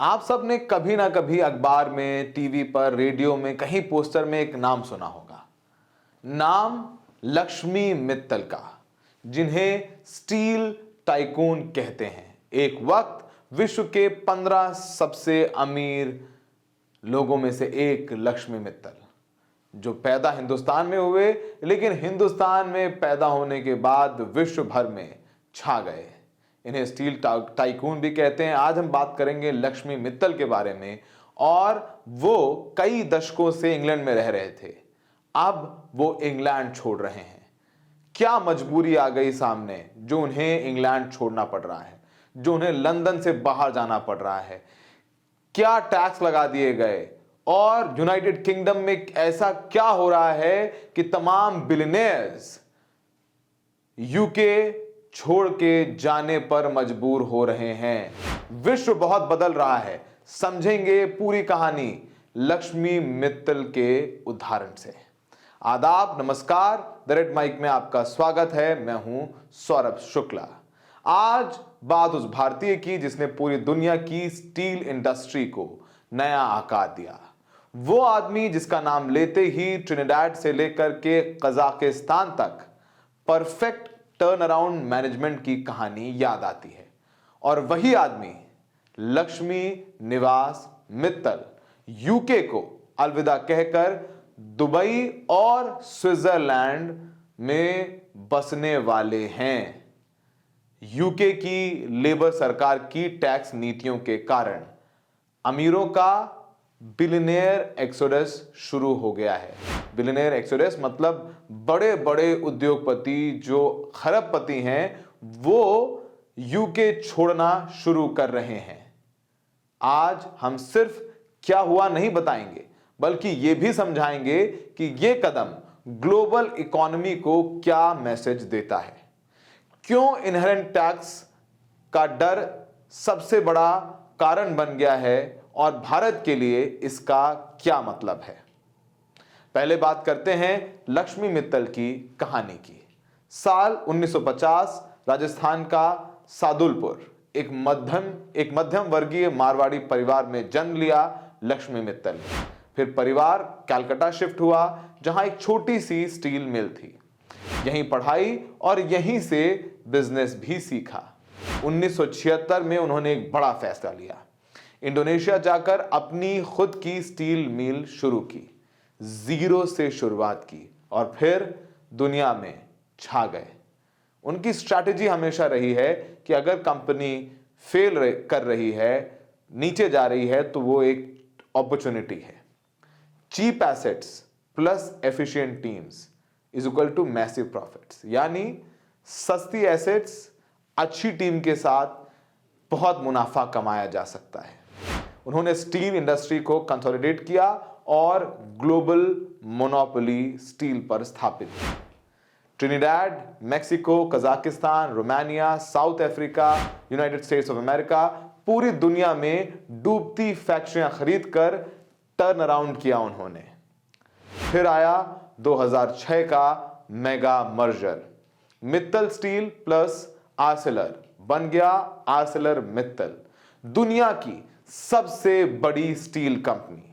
आप सब ने कभी ना कभी अखबार में, टीवी पर, रेडियो में, कहीं पोस्टर में एक नाम सुना होगा। नाम लक्ष्मी मित्तल का, जिन्हें स्टील टाइकून कहते हैं। एक वक्त विश्व के 15 सबसे अमीर लोगों में से एक लक्ष्मी मित्तल, जो पैदा हिंदुस्तान में हुए, लेकिन हिंदुस्तान में पैदा होने के बाद विश्व भर में छा गए। इन्हें स्टील टाइकून भी कहते हैं। आज हम बात करेंगे लक्ष्मी मित्तल के बारे में। और वो कई दशकों से इंग्लैंड में रह रहे थे, अब वो इंग्लैंड छोड़ रहे हैं। क्या मजबूरी आ गई सामने जो उन्हें इंग्लैंड छोड़ना पड़ रहा है, जो उन्हें लंदन से बाहर जाना पड़ रहा है? क्या टैक्स लगा दिए गए और यूनाइटेड किंगडम में ऐसा क्या हो रहा है कि तमाम बिलियनियर्स यूके छोड़ के जाने पर मजबूर हो रहे हैं? विश्व बहुत बदल रहा है। समझेंगे पूरी कहानी लक्ष्मी मित्तल के उदाहरण से। आदाब, नमस्कार। द रेड माइक में आपका स्वागत है। मैं हूं सौरभ शुक्ला। आज बात उस भारतीय की जिसने पूरी दुनिया की स्टील इंडस्ट्री को नया आकार दिया। वो आदमी जिसका नाम लेते ही ट्रिनिडाड से लेकर के कजाकिस्तान तक परफेक्ट टर्न अराउंड मैनेजमेंट की कहानी याद आती है। और वही आदमी लक्ष्मी निवास मित्तल यूके को अलविदा कहकर दुबई और स्विट्जरलैंड में बसने वाले हैं। यूके की लेबर सरकार की टैक्स नीतियों के कारण अमीरों का बिलियनियर एक्सोडस शुरू हो गया है। बिलियनियर एक्सोडस मतलब बड़े बड़े उद्योगपति जो खरबपति हैं, वो यूके छोड़ना शुरू कर रहे हैं। आज हम सिर्फ क्या हुआ नहीं बताएंगे, बल्कि यह भी समझाएंगे कि यह कदम ग्लोबल इकोनॉमी को क्या मैसेज देता है। क्यों इनहेरेंट टैक्स का डर सबसे बड़ा कारण बन गया है और भारत के लिए इसका क्या मतलब है। पहले बात करते हैं लक्ष्मी मित्तल की कहानी की। साल 1950, राजस्थान का सादुलपुर एक मध्यम वर्गीय मारवाड़ी परिवार में जन्म लिया लक्ष्मी मित्तल ने। फिर परिवार कलकत्ता शिफ्ट हुआ, जहां एक छोटी सी स्टील मिल थी। यहीं पढ़ाई और यहीं से बिजनेस भी सीखा। 1976 में उन्होंने एक बड़ा फैसला लिया। इंडोनेशिया जाकर अपनी खुद की स्टील मिल शुरू की, जीरो से शुरुआत की और फिर दुनिया में छा गए। उनकी स्ट्रैटेजी हमेशा रही है कि अगर कंपनी फेल कर रही है, नीचे जा रही है, तो वो एक अपॉर्चुनिटी है। Cheap assets plus efficient teams is equal to massive profits. यानी सस्ती एसेट्स अच्छी टीम के साथ बहुत मुनाफा कमाया जा सकता है। उन्होंने स्टील इंडस्ट्री को कंसोलिडेट किया और ग्लोबल मोनोपोली स्टील पर स्थापित की। Trinidad, Mexico, Kazakhstan, Romania, south Africa, United states of America, पूरी दुनिया में डूबती फैक्ट्रियां खरीदकर टर्न अराउंड किया उन्होंने। फिर आया 2006 का mega merger. Mittal steel plus Arcelor बन गया आर्सेलर मित्तल, दुनिया की सबसे बड़ी स्टील कंपनी।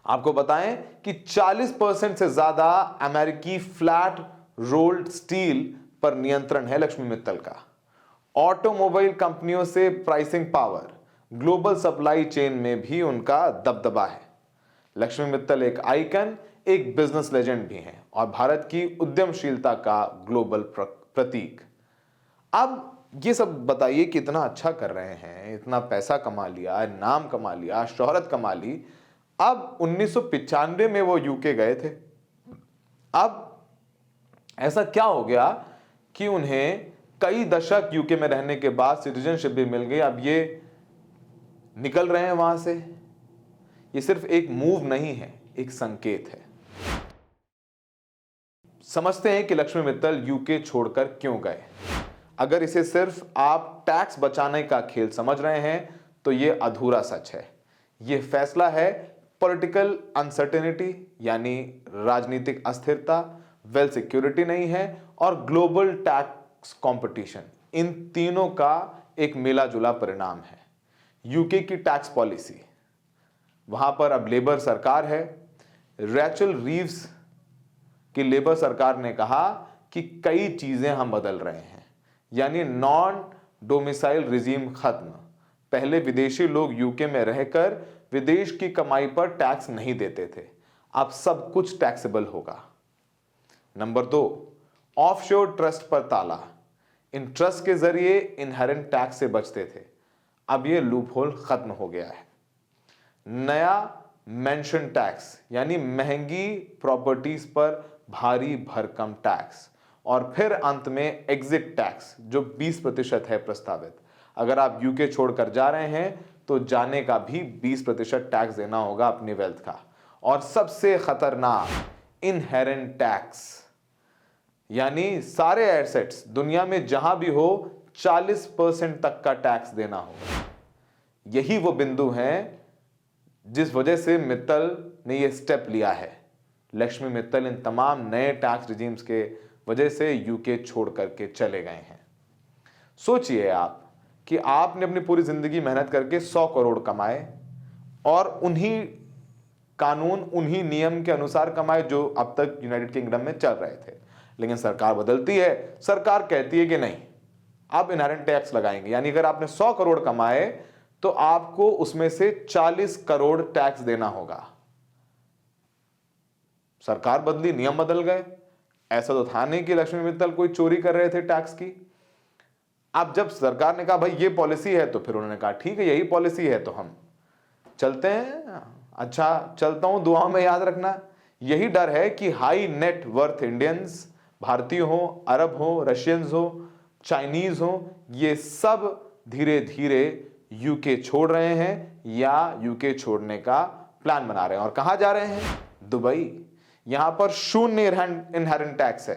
आपको बताएं कि 40% से ज्यादा अमेरिकी फ्लैट रोल्ड स्टील पर नियंत्रण है लक्ष्मी मित्तल का। ऑटोमोबाइल कंपनियों से pricing power, global supply chain में भी उनका दबदबा है। लक्ष्मी मित्तल एक आइकन, एक बिजनेस लेजेंड भी हैं और भारत की उद्यमशीलता का ग्लोबल प्रतीक। अब ये सब बताइए कि इतना अच्छा कर रहे हैं, इतना पैसा कमा लिया, नाम कमा लिया, शोहरत कमा ली। अब 1995 में वो यूके गए थे। अब ऐसा क्या हो गया कि उन्हें कई दशक यूके में रहने के बाद सिटीजनशिप भी मिल गई। अब ये निकल रहे हैं वहां से। ये सिर्फ एक मूव नहीं है, एक संकेत है। समझते हैं कि लक्ष्मी मित्तल यूके छोड़कर क्यों गए। अगर इसे सिर्फ आप टैक्स बचाने का खेल समझ रहे हैं तो यह अधूरा सच है। यह फैसला है पॉलिटिकल अनसर्टेनिटी, यानी राजनीतिक अस्थिरता, वेल सिक्योरिटी नहीं है, और ग्लोबल टैक्स कंपटीशन। इन तीनों का एक मिला जुला परिणाम है। यूके की टैक्स पॉलिसी, वहां पर अब लेबर सरकार है। रैचल रीव्स की लेबर सरकार ने कहा कि कई चीजें हम बदल रहे हैं, यानी नॉन डोमिसाइल रिजीम खत्म। पहले विदेशी लोग यूके में रहकर विदेश की कमाई पर टैक्स नहीं देते थे, अब सब कुछ टैक्सेबल होगा। नंबर 2, ऑफशोर ट्रस्ट पर ताला। इन ट्रस्ट के जरिए इनहेरेंट टैक्स से बचते थे, अब यह लूपहोल खत्म हो गया है। नया मेंशन टैक्स, यानी महंगी प्रॉपर्टीज पर भारी भरकम टैक्स। और फिर अंत में एग्जिट टैक्स जो 20% है प्रस्तावित। अगर आप यूके छोड़कर जा रहे हैं तो जाने का भी 20% टैक्स देना होगा अपनी वेल्थ का। और सबसे खतरनाक इनहेरेंट टैक्स, यानी सारे एसेट्स दुनिया में जहां भी हो 40% तक का टैक्स देना होगा। यही वो बिंदु है जिस वजह से मित्तल ने यह स्टेप लिया है। लक्ष्मी मित्तल इन तमाम नए टैक्स रिजीम्स के वजह से यूके छोड़ करके चले गए हैं। सोचिए आप कि आपने अपनी पूरी जिंदगी मेहनत करके 100 करोड़ कमाए और उन्हीं कानून, उन्हीं नियम के अनुसार कमाए जो अब तक यूनाइटेड किंगडम में चल रहे थे। लेकिन सरकार बदलती है, सरकार कहती है कि नहीं, आप इनहेरेंट टैक्स लगाएंगे, यानी अगर आपने 100 करोड़ कमाए तो आपको उसमें से 40 करोड़ टैक्स देना होगा। सरकार बदली, नियम बदल गए। ऐसा तो था नहीं कि लक्ष्मी मित्तल कोई चोरी कर रहे थे टैक्स की। अब जब सरकार ने कहा भाई ये पॉलिसी है, तो फिर उन्होंने कहा ठीक है, यही पॉलिसी है तो हम चलते हैं। अच्छा, चलता हूं, दुआओं में याद रखना। यही डर है कि हाई नेट वर्थ इंडियंस, भारतीय हो, अरब हो, रशियंस हो, चाइनीज हो, ये सब धीरे धीरे यूके छोड़ रहे हैं या यूके छोड़ने का प्लान बना रहे हैं। और कहां जा रहे हैं? दुबई। यहां पर शून्य इनहेरेंट टैक्स है,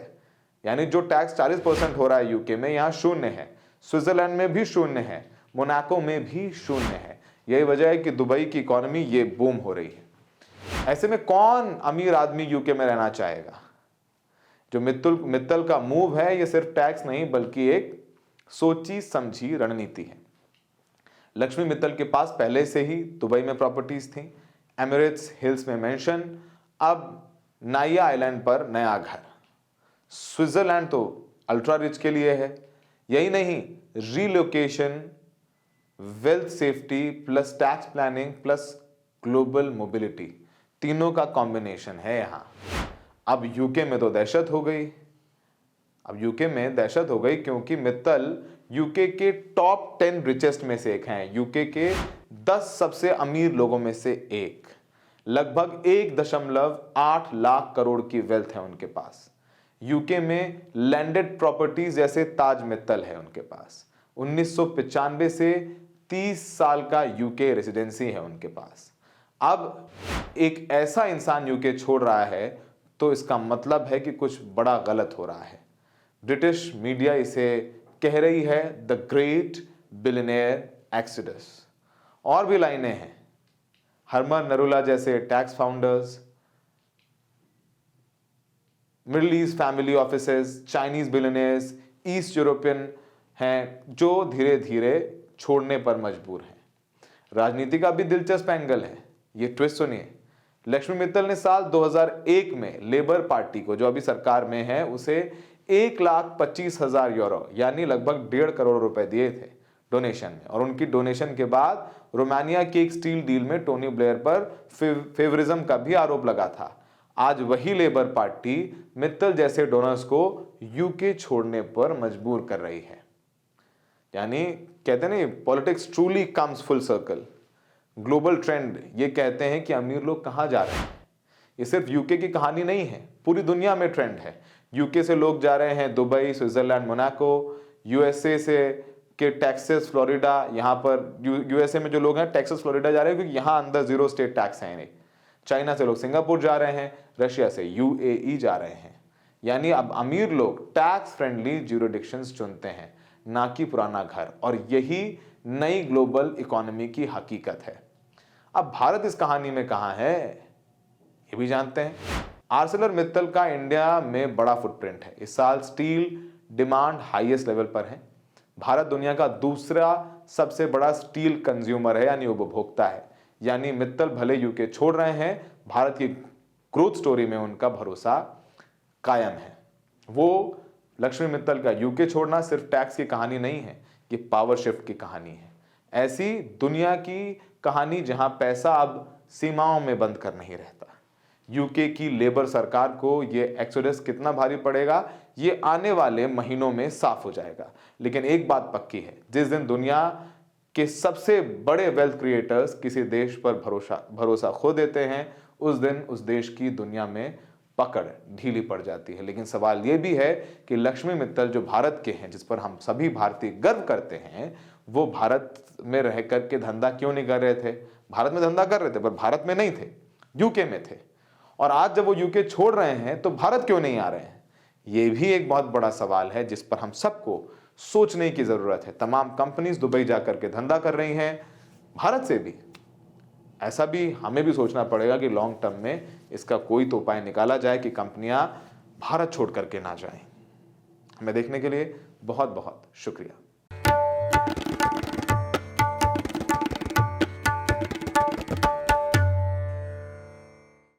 यानी जो टैक्स 40% हो रहा है यूके में, यहां शून्य है। स्विट्जरलैंड में भी शून्य है, मोनाको में भी शून्य है। यही वजह है कि दुबई की इकोनॉमी ये बूम हो रही है। ऐसे में कौन अमीर आदमी यूके में रहना चाहेगा? जो मित्तल का मूव है, ये सिर्फ टैक्स नहीं बल्कि एक सोची समझी रणनीति है। लक्ष्मी मित्तल के पास पहले से ही दुबई में प्रॉपर्टीज थी, एमिरेट्स हिल्स में मेंशन, अब नाइया आइलैंड पर नया घर। स्विट्जरलैंड तो अल्ट्रा रिच के लिए है। यही नहीं, relocation, wealth safety plus tax planning plus global mobility, तीनों का कॉम्बिनेशन है यहां। अब यूके में तो दहशत हो गई। अब यूके में दहशत हो गई क्योंकि मित्तल यूके के टॉप 10 रिचेस्ट में से एक हैं, यूके के 10 सबसे अमीर लोगों में से एक। लगभग 1.8 लाख करोड़ की वेल्थ है उनके पास। यूके में लैंडेड प्रॉपर्टीज जैसे ताज मित्तल है उनके पास। 1995 से 30 साल का यूके रेसिडेंसी है उनके पास। अब एक ऐसा इंसान यूके छोड़ रहा है तो इसका मतलब है कि कुछ बड़ा गलत हो रहा है। ब्रिटिश मीडिया इसे कह रही है द ग्रेट बिलियनेयर एक्सोडस। और भी लाइनें हैं, हरमन नरूला जैसे tax founders, middle east family offices, Chinese billionaires, east European हैं जो धीरे धीरे छोड़ने पर मजबूर हैं। राजनीति का भी दिलचस्प एंगल है, ये ट्विस्ट सुनिए। लक्ष्मी मित्तल ने साल 2001 में लेबर पार्टी को, जो अभी सरकार में है, उसे 1,25,000 यूरो यानी लगभग 1.5 करोड़ रुपए दिए थे डोनेशन में। और उनकी डोनेशन के बाद रोमानिया की एक स्टील डील में टोनी ब्लेयर पर फेवरिज्म का भी आरोप लगा था। आज वही लेबर पार्टी मित्तल जैसे डोनर्स को यूके छोड़ने पर मजबूर कर रही है। यानी कहते नहीं, politics truly comes full circle. Global trend ये कहते हैं कि अमीर लोग कहां जा रहे हैं। ये सिर्फ यूके की कहानी नहीं है, पूरी दुनिया में ट्रेंड है। यूके से लोग जा रहे हैं दुबई, स्विट्जरलैंड, मोनाको, यूएसए से के टेक्सास, फ्लोरिडा। यहाँ पर यूएसए में जो लोग हैं टेक्सास, फ्लोरिडा जा रहे हैं क्योंकि यहाँ अंदर 0 स्टेट टैक्स है नहीं। चाइना से लोग सिंगापुर जा रहे हैं, रशिया से यूएई जा रहे हैं। यानी अब अमीर लोग टैक्स फ्रेंडली ज्यूरिडिक्शंस चुनते हैं, ना कि पुराना घर। और यही नई ग्लोबल इकोनॉमी की हकीकत है। अब भारत इस कहानी में कहां है, ये भी जानते हैं। आर्सेलर मित्तल का इंडिया में बड़ा फुटप्रिंट है। इस साल स्टील डिमांड हाईएस्ट लेवल पर है। भारत दुनिया का दूसरा सबसे बड़ा स्टील कंज्यूमर है यानी उपभोक्ता है। यानी मित्तल भले यूके छोड़ रहे हैं, भारत की ग्रोथ स्टोरी में उनका भरोसा कायम है। वो लक्ष्मी मित्तल का यूके छोड़ना सिर्फ टैक्स की कहानी नहीं है, ये पावर शिफ्ट की कहानी है। ऐसी दुनिया की कहानी जहां पैसा अब सीमाओं में बंद कर नहीं रहता। यूके की लेबर सरकार को ये एक्सोडस कितना भारी पड़ेगा, ये आने वाले महीनों में साफ हो जाएगा। लेकिन एक बात पक्की है, जिस दिन दुनिया के सबसे बड़े वेल्थ क्रिएटर्स किसी देश पर भरोसा खो देते हैं, उस दिन उस देश की दुनिया में पकड़ ढीली पड़ जाती है। लेकिन सवाल यह भी है कि लक्ष्मी मित्तल जो भारत के हैं, जिस पर हम सभी भारतीय गर्व करते हैं, वो भारत में रह करके धंधा क्यों नहीं कर रहे थे? भारत में धंधा कर रहे थे, पर भारत में नहीं थे, यूके में थे। और आज जब वो यूके छोड़ रहे हैं तो भारत क्यों नहीं आ रहे हैं? ये भी एक बहुत बड़ा सवाल है जिस पर हम सबको सोचने की जरूरत है। तमाम कंपनीज दुबई जाकर के धंधा कर रही हैं, भारत से भी। ऐसा भी हमें भी सोचना पड़ेगा कि लॉन्ग टर्म में इसका कोई तो उपाय निकाला जाए कि कंपनियां भारत छोड़ करके ना जाएं। हमें देखने के लिए बहुत बहुत शुक्रिया।